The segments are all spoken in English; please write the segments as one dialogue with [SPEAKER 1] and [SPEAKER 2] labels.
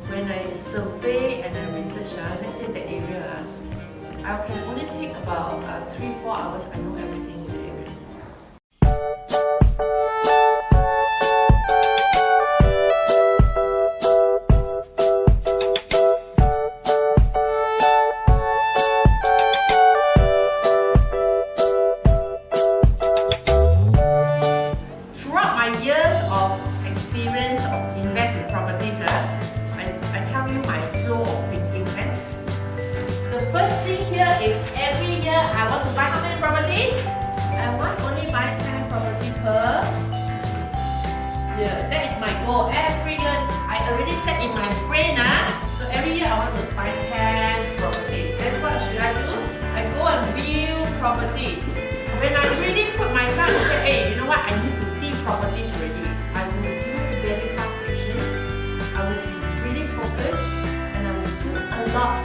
[SPEAKER 1] when I survey and I research, let's say the area, I can only take about 3-4 hours. I know everything in the area. Throughout my years of experience of invest in properties, I tell you my flow of thinking. The first thing here is every year I want to buy how many property? I want only buy 10 property per year. That is my goal. Every year I already set in my brain. So every year I want to buy 10 property. Then what should I do? I go and view property. When I really put myself and say, hey, you know what? I need to see properties already. I will do very fast action. I will be really focused and I will do a lot.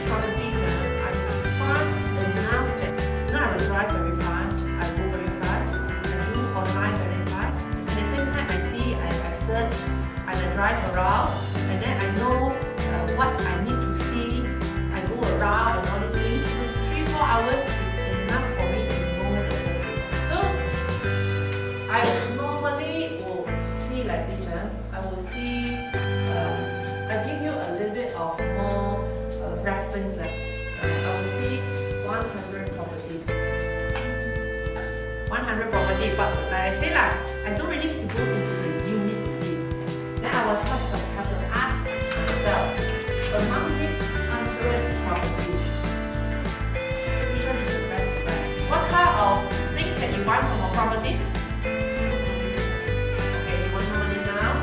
[SPEAKER 1] Properties, I will be fast enough that I will drive very fast, I go very fast, I do online very fast. At the same time, I see, I search, and I drive around, and then I know what I need to see. I go around and all these things. 3-4 hours is enough for me to know the whole. So I normally will see like this. I will see. I give you a little bit of more reference, like I will see 100 properties. 100 properties, but like I say I don't really have to go into the unit to see. Then I will have to ask myself, among these 100 properties, which one is the best to buy? What kind of things that you want from a property? Okay, you want more money now?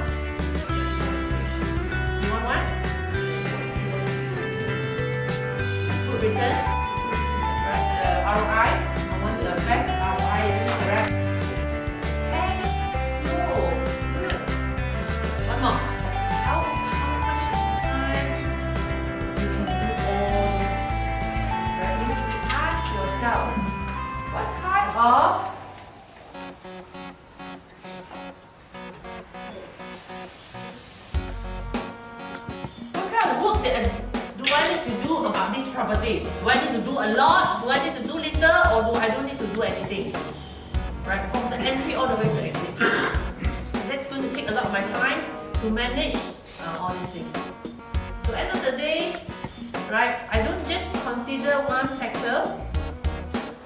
[SPEAKER 1] You want what? Returns, right? The ROI, I want the best ROI, correct? Cash flow, good. One more. How much time you can do all this? Right? You need to ask yourself, what kind of work do I need to do about this property? Do I need to do a lot? Do I need to do little? Or I don't need to do anything? Right? From the entry all the way to exit. Is that going to take a lot of my time to manage all these things? So end of the day, right, I don't just consider one factor.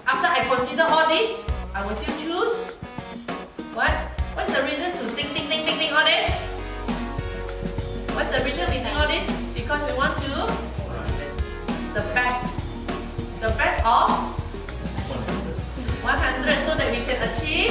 [SPEAKER 1] After I consider all this, I will still choose what? What's the reason to think all this? What's the reason we think all this? Because we want to the best of 100 so that we can achieve